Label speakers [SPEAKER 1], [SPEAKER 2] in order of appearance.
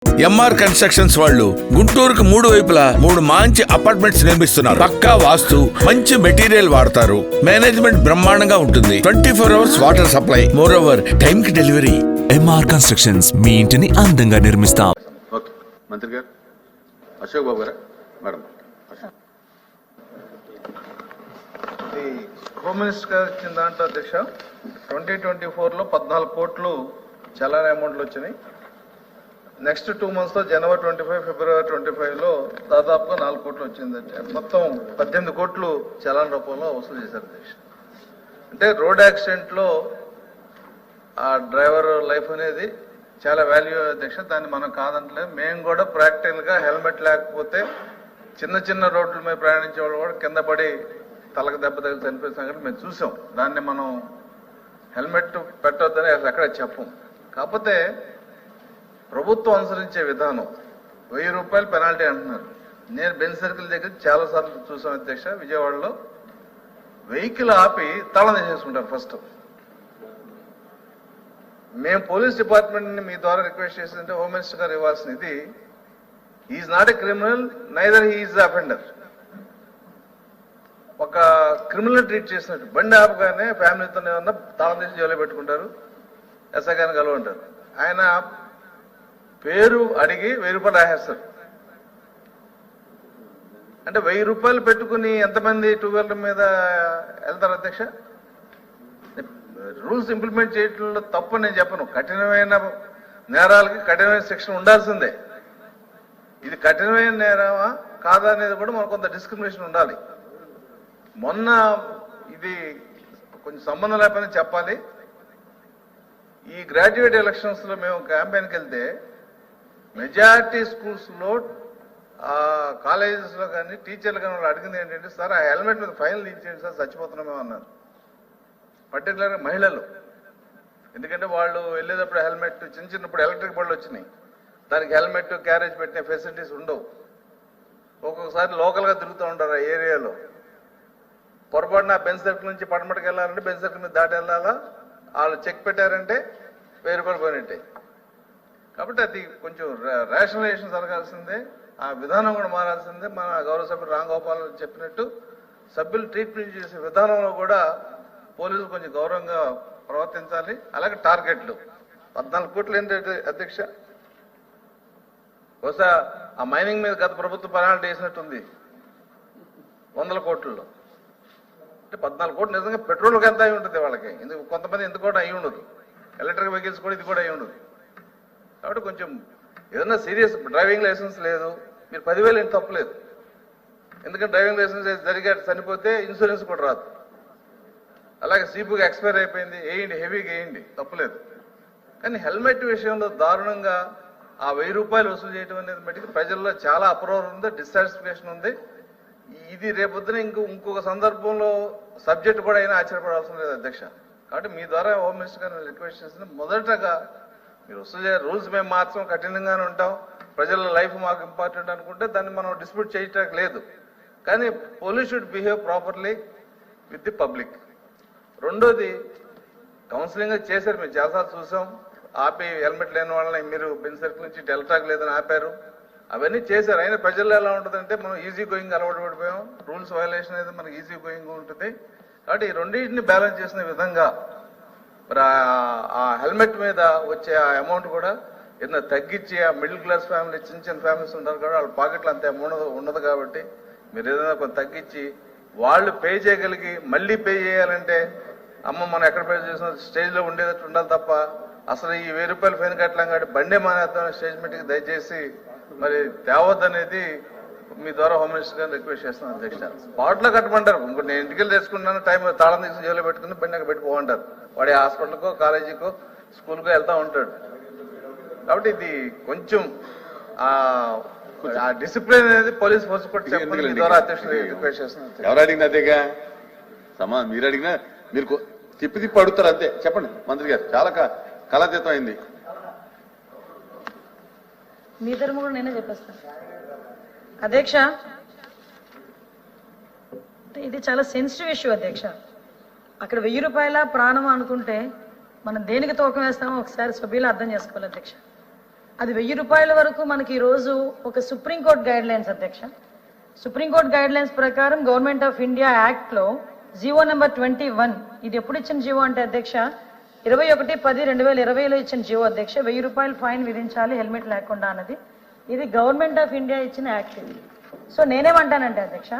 [SPEAKER 1] MR constructions వాళ్ళు గుంటూరుకు 3 వైపులా 3 మంచి అపార్ట్మెంట్స్ నిర్మిస్తున్నారు. పక్కా వాస్తు, మంచి మెటీరియల్ వాడతారు. మేనేజ్మెంట్ బ్రహ్మాండంగా ఉంటుంది. 24 hours water supply, more over time కి డెలివరీ.
[SPEAKER 2] ఎంఆర్ కన్స్ట్రక్షన్స్ మీ ఇంటిని అందంగా నిర్మిస్తాం.
[SPEAKER 3] ఓకే మంత్రి గారు, అశోక్ బాబు గారు, మేడం.
[SPEAKER 4] హోమ్ మినిస్టర్ గారు ఇచ్చిన దాంట్లో అధ్యక్ష 2024లో 14 కోట్లు చలాన్ అమౌంట్లు వచ్చినాయి. నెక్స్ట్ 2 months లో జనవరి 25, ఫిబ్రవరి 25లో దాదాపుగా 4 కోట్లు వచ్చిందంటే మొత్తం 18 కోట్లు చలాన్ రూపంలో వసూలు చేశారు అధ్యక్ష. అంటే రోడ్ యాక్సిడెంట్ లో ఆ డ్రైవర్ లైఫ్ అనేది చాలా వాల్యూ అధ్యక్ష. దాన్ని మనం కాదంటలేదు. మేము కూడా ప్రాక్టికల్ గా హెల్మెట్ లేకపోతే చిన్న రోడ్ల మీద ప్రయాణించే వాళ్ళు కూడా కింద పడి తలకు దెబ్బ తగిలి చనిపోయిన సంగతి మేము చూసాం. దాన్ని మనం హెల్మెట్ పెట్టొద్దని అసలు ఎక్కడ చెప్పం. కాకపోతే ప్రభుత్వం అనుసరించే విధానం 1000 రూపాయలు పెనాల్టీ అంటున్నారు. నేను బెంజ్ సర్కిల్ దగ్గర చాలా సార్లు చూసాం అధ్యక్ష. విజయవాడలో వెహికల్ ఆపి తాళం తీసేసుకుంటారు ఫస్ట్. మేము పోలీస్ డిపార్ట్మెంట్ ని మీ ద్వారా రిక్వెస్ట్ చేసిందంటే హోమ్ మినిస్టర్ గారు ఇవ్వాల్సిన ఇది, is not a criminal, neither he's offender. ఒక క్రిమినల్ ట్రీట్ చేసినట్టు బండి ఆపగానే ఫ్యామిలీతో ఏమన్నా తాళం తీసి జైల్లో పెట్టుకుంటారు, ఎస్ఐ గారిని కలవంటారు. ఆయన పేరు అడిగి 1000 రూపాయలు రాసేస్తారు. అంటే 1000 రూపాయలు పెట్టుకుని ఎంతమంది 2 wheeler మీద వెళ్తారు అధ్యక్ష? రూల్స్ ఇంప్లిమెంట్ చేయడంలో తప్పు నేను చెప్పను. కఠినమైన నేరాలకి కఠినమైన శిక్షణ ఉండాల్సిందే. ఇది కఠినమైన నేరమా కాదా అనేది కూడా మనకు కొంత డిస్క్రిమినేషన్ ఉండాలి. మొన్న ఇది కొంచెం సంబంధం లేకపోయినా చెప్పాలి. ఈ గ్రాడ్యుయేట్ ఎలక్షన్స్ లో మేము క్యాంపెయిన్కి వెళ్తే మెజారిటీ స్కూల్స్ లో కాలేజెస్ లో కానీ టీచర్లు కానీ వాళ్ళు అడిగింది ఏంటంటే, సార్ ఆ హెల్మెట్ మీద ఫైన్ ఇచ్చేయండి సార్, చచ్చిపోతున్నామేమో అన్నారు. పర్టికులర్గా మహిళలు. ఎందుకంటే వాళ్ళు వెళ్ళేటప్పుడు హెల్మెట్, చిన్నప్పుడు ఎలక్ట్రిక్ బళ్ళు వచ్చినాయి, దానికి హెల్మెట్ క్యారేజ్ పెట్టిన ఫెసిలిటీస్ ఉండవు. ఒక్కొక్కసారి లోకల్గా తిరుగుతూ ఉంటారు ఆ ఏరియాలో. పొరపాటున బెంజ్ సర్కిల్ నుంచి పడమటికి వెళ్ళాలంటే బెంజ్ సర్కిల్ మీద దాటి వెళ్ళాలా, వాళ్ళు చెక్ పెట్టారంటే 1000 రూపాయలు పోయినట్టే. కాబట్టి అది కొంచెం రేషనలైజేషన్ జరగాల్సిందే, ఆ విధానం కూడా మారాల్సిందే. మన గౌరవ సభ్యులు రాంగోపాల్ చెప్పినట్టు సభ్యులు ట్రీట్మెంట్ చేసే విధానంలో కూడా పోలీసులు కొంచెం గౌరవంగా ప్రవర్తించాలి. అలాగే టార్గెట్లు 14 కోట్లు ఏంటంటే అధ్యక్ష, బహుశా ఆ మైనింగ్ మీద గత ప్రభుత్వం పెనాల్టీ వేసినట్టుంది 100 కోట్లలో. అంటే 14 కోట్లు నిజంగా పెట్రోల్కి ఎంత అయి ఉంటుంది వాళ్ళకి. ఎందుకు కొంతమంది ఎందుకు కూడా అయి ఉండదు, ఎలక్ట్రిక్ వెహికల్స్ కూడా ఇది కూడా అయి ఉండదు. కాబట్టి కొంచెం ఏదన్నా సీరియస్ డ్రైవింగ్ లైసెన్స్ లేదు, మీరు 10,000 ఏంటి తప్పలేదు. ఎందుకంటే డ్రైవింగ్ లైసెన్స్ జరిగా చనిపోతే ఇన్సూరెన్స్ కూడా రాదు. అలాగే సీపుగా ఎక్స్పైర్ అయిపోయింది, వేయండి, హెవీగా వేయండి, తప్పలేదు. కానీ హెల్మెట్ విషయంలో దారుణంగా ఆ 1000 రూపాయలు వసూలు చేయడం అనేది మటుకు ప్రజల్లో చాలా అప్రూవర్ ఉంది, డిస్సాటిస్ఫాక్షన్ ఉంది. ఇది రేపొద్దున ఇంకొక సందర్భంలో సబ్జెక్ట్ కూడా అయినా ఆశ్చర్యపడాల్సిన లేదు అధ్యక్ష. కాబట్టి మీ ద్వారా హోమ్ మినిస్టర్ గారిని రిక్వెస్ట్ చేసిన, మొదటగా మీరు వసూలు రూల్స్ మేము మాత్రం కఠినంగానే ఉంటాం, ప్రజల లైఫ్ మాకు ఇంపార్టెంట్ అనుకుంటే దాన్ని మనం డిస్ప్యూట్ చేయటానికి లేదు. కానీ police should behave properly with the public. రెండోది కౌన్సిలింగ్ చేశారు, మేము చాలాసార్లు చూసాం. ఆపి హెల్మెట్ లేని వాళ్ళని మీరు బెంజ్ సర్కిల్ నుంచి డెల్టాక్ లేదని ఆపారు, అవన్నీ చేశారు. అయినా ప్రజల్లో ఎలా ఉంటుందంటే మనం ఈజీ గోయింగ్ అలవాటు పడిపోయాం. రూల్స్ వైలేషన్ అయితే మనకి ఈజీ గోయింగ్ ఉంటుంది. కాబట్టి ఈ రెండింటిని బ్యాలెన్స్ చేసిన విధంగా మరి ఆ హెల్మెట్ మీద వచ్చే ఆ అమౌంట్ కూడా ఏదైనా తగ్గించి, ఆ మిడిల్ క్లాస్ ఫ్యామిలీ చిన్న ఫ్యామిలీస్ ఉంటారు కదా, వాళ్ళ పాకెట్లో అంత అమౌంట్ ఉండదు. కాబట్టి మీరు ఏదైనా కొంత తగ్గించి వాళ్ళు పే చేయగలిగి మళ్ళీ పే చేయాలంటే మనం ఎక్కడ పే చేసిన స్టేజ్లో ఉండేటట్టు ఉండాలి తప్ప అసలు ఈ 1000 రూపాయలు ఫైన్ కట్టలేం. కాబట్టి బండే మానేద్దాం స్టేజ్ మీటింగ్ దయచేసి మరి తేవద్దనేది మీ ద్వారా హోమ్ మినిస్టర్ గారిని రిక్వెస్ట్ చేస్తున్నాను అధ్యక్ష. స్పాట్లో కట్టమంటారు. ఇంకోటి నేను ఇంటికి తెచ్చుకుంటాను, టైం తాళం తీసి జైల్లో పెట్టుకుని బండి అక్కడ పెట్టుకోమంటారు. వాడి హాస్పిటల్కో కాలేజీకో స్కూల్కో వెళ్తూ ఉంటాడు. కాబట్టి ఇది కొంచెం ఆ డిసిప్లిన్ అనేది పోలీస్ ఫోర్స్ కూడా చెప్పండి మీ ద్వారా అధ్యక్షుడు రిక్వెస్ట్ చేస్తున్నాను.
[SPEAKER 3] ఎవరు అడిగినా అదేగా మీరు అడిగినా మీరు తిప్పి అడుగుతారు అంతే. చెప్పండి మంత్రి గారు, చాలా కళాతీతం అయింది.
[SPEAKER 5] మీ ధర్మ కూడా నేనే చెప్పేస్తాను అధ్యక్ష. ఇది చాలా సెన్సిటివ్ ఇష్యూ అధ్యక్ష. అక్కడ 1000 రూపాయల ప్రాణం అనుకుంటే మనం దేనికి తూకం వేస్తామో ఒకసారి సభ్యులు అర్థం చేసుకోవాలి అధ్యక్ష. అది 1000 రూపాయల వరకు మనకి ఈ రోజు ఒక సుప్రీంకోర్టు గైడ్ లైన్స్ అధ్యక్ష. సుప్రీంకోర్టు గైడ్ లైన్స్ ప్రకారం గవర్నమెంట్ ఆఫ్ ఇండియా యాక్ట్ లో జీవో నెంబర్ 21, ఇది ఎప్పుడు ఇచ్చిన జీవో అంటే అధ్యక్ష 21/10/2020లో ఇచ్చిన జీవో అధ్యక్ష. 1000 రూపాయలు ఫైన్ విధించాలి హెల్మెట్ లేకుండా అన్నది. ఇది గవర్నమెంట్ ఆఫ్ ఇండియా ఇచ్చిన యాక్ట్ ఇది. సో నేనేమంటానంటే అధ్యక్ష,